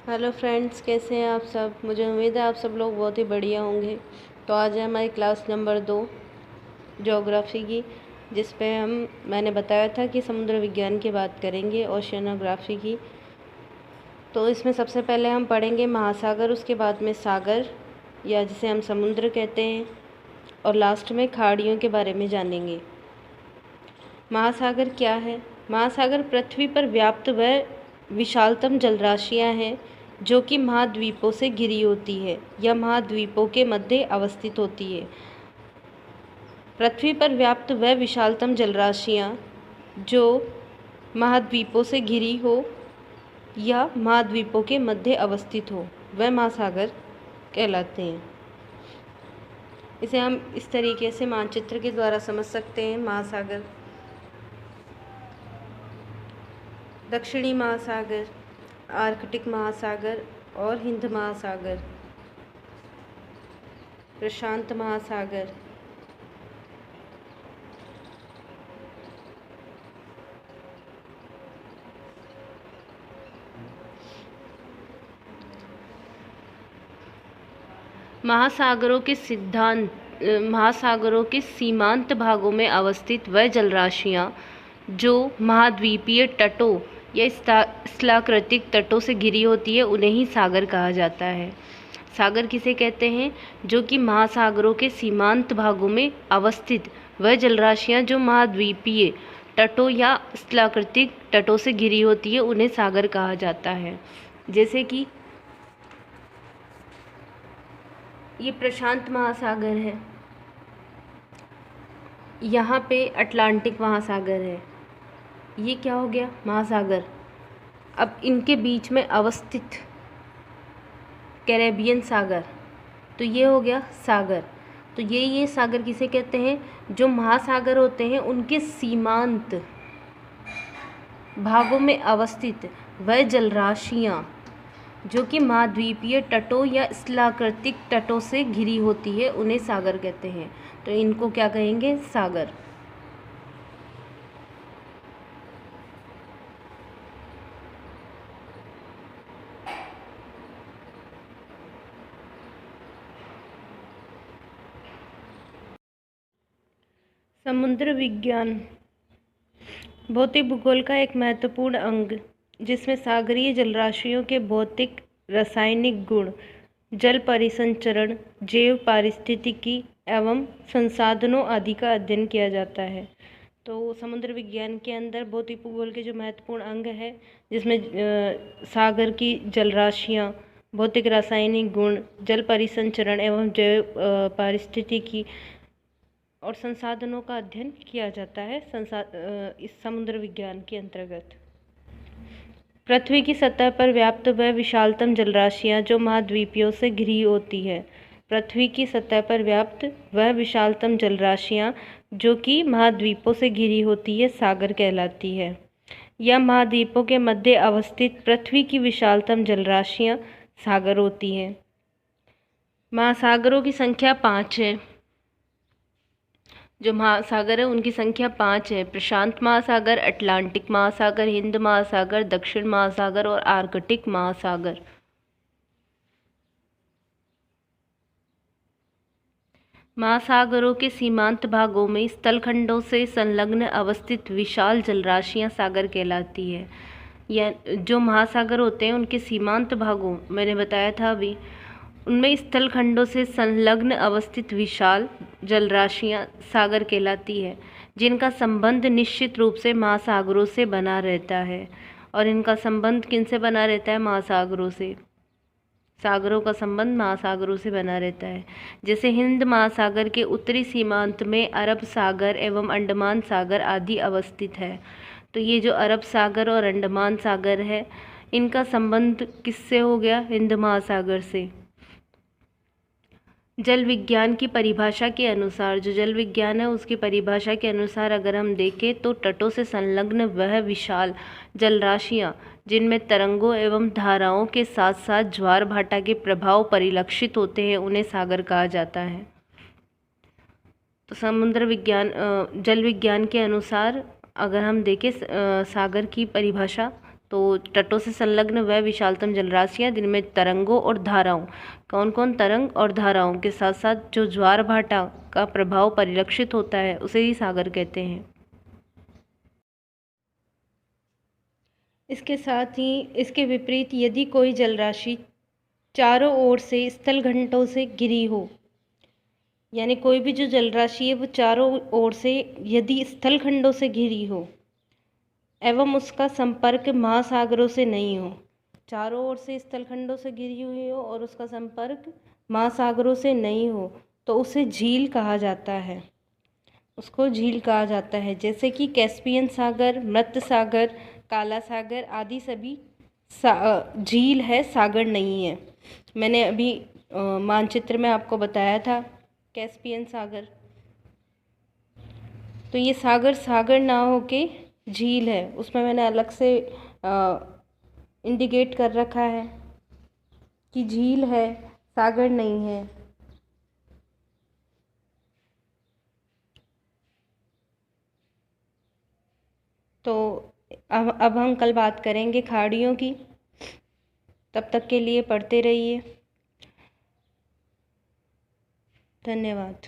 Hello friends, कैसे हैं आप सब। मुझे उम्मीद है आप सब लोग बहुत ही बढ़िया होंगे। तो आज है हमारी क्लास नंबर 2 ज्योग्राफी की, जिस पे मैंने बताया था कि समुद्र विज्ञान की बात करेंगे, ओशियनोग्राफी की। तो इसमें सबसे पहले हम पढ़ेंगे महासागर, उसके बाद में सागर या जिसे हम समुद्र कहते हैं, और लास्ट में खाड़ियों के बारे में जानेंगे। महासागर क्या है? महासागर पृथ्वी पर व्याप्त व विशालतम जलराशियां हैं जो कि महाद्वीपों से घिरी होती है या महाद्वीपों के मध्य अवस्थित होती है। पृथ्वी पर व्याप्त व विशालतम जलराशियां जो महाद्वीपों से घिरी हो या महाद्वीपों के मध्य अवस्थित हो वह महासागर कहलाते हैं। इसे हम इस तरीके से मानचित्र के द्वारा समझ सकते हैं। महासागर: दक्षिणी महासागर, आर्कटिक महासागर और हिंद महासागर, प्रशांत महासागर, महासागरों के सीमांत भागों में अवस्थित वह जलराशियां जो महाद्वीपीय तटों या स्थलाकृतिक तटों से घिरी होती है उन्हें ही सागर कहा जाता है। सागर किसे कहते हैं? जो कि महासागरों के सीमांत भागों में अवस्थित वह जलराशियां जो महाद्वीपीय तटों या स्थलाकृतिक तटों से घिरी होती है उन्हें सागर कहा जाता है। जैसे कि ये प्रशांत महासागर है, यहाँ पे अटलांटिक महासागर है। ये क्या हो गया? महासागर। अब इनके बीच में अवस्थित कैरेबियन सागर, तो ये हो गया सागर। तो ये सागर किसे कहते हैं? जो महासागर होते हैं उनके सीमांत भागों में अवस्थित वह जलराशियाँ जो कि महाद्वीपीय तटों या स्थलाकृतिक तटों से घिरी होती है उन्हें सागर कहते हैं। तो इनको क्या कहेंगे? सागर। समुद्र विज्ञान भौतिक भूगोल का एक महत्वपूर्ण अंग, जिसमें सागरीय जलराशियों के भौतिक रासायनिक गुण, जल परिसंचरण, जैव पारिस्थितिकी एवं संसाधनों आदि का अध्ययन किया जाता है। तो समुद्र विज्ञान के अंदर भौतिक भूगोल के जो महत्वपूर्ण अंग है, जिसमें सागर की जलराशियाँ, भौतिक रासायनिक गुण, जल परिसंचरण एवं जैव पारिस्थितिकी और संसाधनों का अध्ययन किया जाता है इस समुद्र विज्ञान के अंतर्गत। पृथ्वी की सतह पर व्याप्त वह विशालतम जलराशियां जो महाद्वीपों से घिरी होती है। पृथ्वी की सतह पर व्याप्त वह विशालतम जलराशियां जो कि महाद्वीपों से घिरी होती है सागर कहलाती है। या महाद्वीपों के मध्य अवस्थित पृथ्वी की विशालतम जलराशियां सागर होती हैं। महासागरों की संख्या 5 है। जो महासागर है उनकी संख्या 5 है। प्रशांत महासागर, अटलांटिक महासागर, हिंद महासागर, दक्षिण महासागर और आर्कटिक महासागर। महासागरों के सीमांत भागों में स्थलखंडों से संलग्न अवस्थित विशाल जलराशियां सागर कहलाती है। या जो महासागर होते हैं उनके सीमांत भागों, मैंने बताया था अभी, उनमें स्थलखंडों से संलग्न अवस्थित विशाल जलराशियां सागर कहलाती है, जिनका संबंध निश्चित रूप से महासागरों से बना रहता है। और इनका संबंध किनसे बना रहता है? महासागरों से। सागरों का संबंध महासागरों से बना रहता है। जैसे हिंद महासागर के उत्तरी सीमांत में अरब सागर एवं अंडमान सागर आदि अवस्थित है। तो ये जो अरब सागर और अंडमान सागर है, इनका संबंध किससे हो गया? हिंद महासागर से। जल विज्ञान की परिभाषा के अनुसार, जो जल विज्ञान है उसकी परिभाषा के अनुसार अगर हम देखें तो तटों से संलग्न वह विशाल जलराशियां जिनमें तरंगों एवं धाराओं के साथ साथ ज्वार भाटा के प्रभाव परिलक्षित होते हैं उन्हें सागर कहा जाता है। तो समुद्र विज्ञान जल विज्ञान के अनुसार अगर हम देखें सागर की परिभाषा, तो तटों से संलग्न वह विशालतम जलराशियाँ जिनमें तरंगों और धाराओं, कौन कौन तरंग और धाराओं के साथ साथ जो ज्वार भाटा का प्रभाव परिलक्षित होता है उसे ही सागर कहते हैं। इसके साथ ही इसके विपरीत यदि कोई जलराशि चारों ओर से स्थल घंटों से घिरी हो, यानी कोई भी जो जलराशि है वो चारों ओर से यदि स्थल खंडों से घिरी हो एवं उसका संपर्क महासागरों से नहीं हो, चारों ओर से स्थल खंडों से घिरी हुई हो और उसका संपर्क महासागरों से नहीं हो, तो उसे झील कहा जाता है, उसको झील कहा जाता है। जैसे कि कैस्पियन सागर, मृत सागर, काला सागर आदि सभी झील है, सागर नहीं है। मैंने अभी मानचित्र में आपको बताया था कैस्पियन सागर। तो ये सागर सागर ना होके झील है, उसमें मैंने अलग से इंडिकेट कर रखा है कि झील है, सागर नहीं है। तो अब हम कल बात करेंगे खाड़ियों की। तब तक के लिए पढ़ते रहिए। धन्यवाद।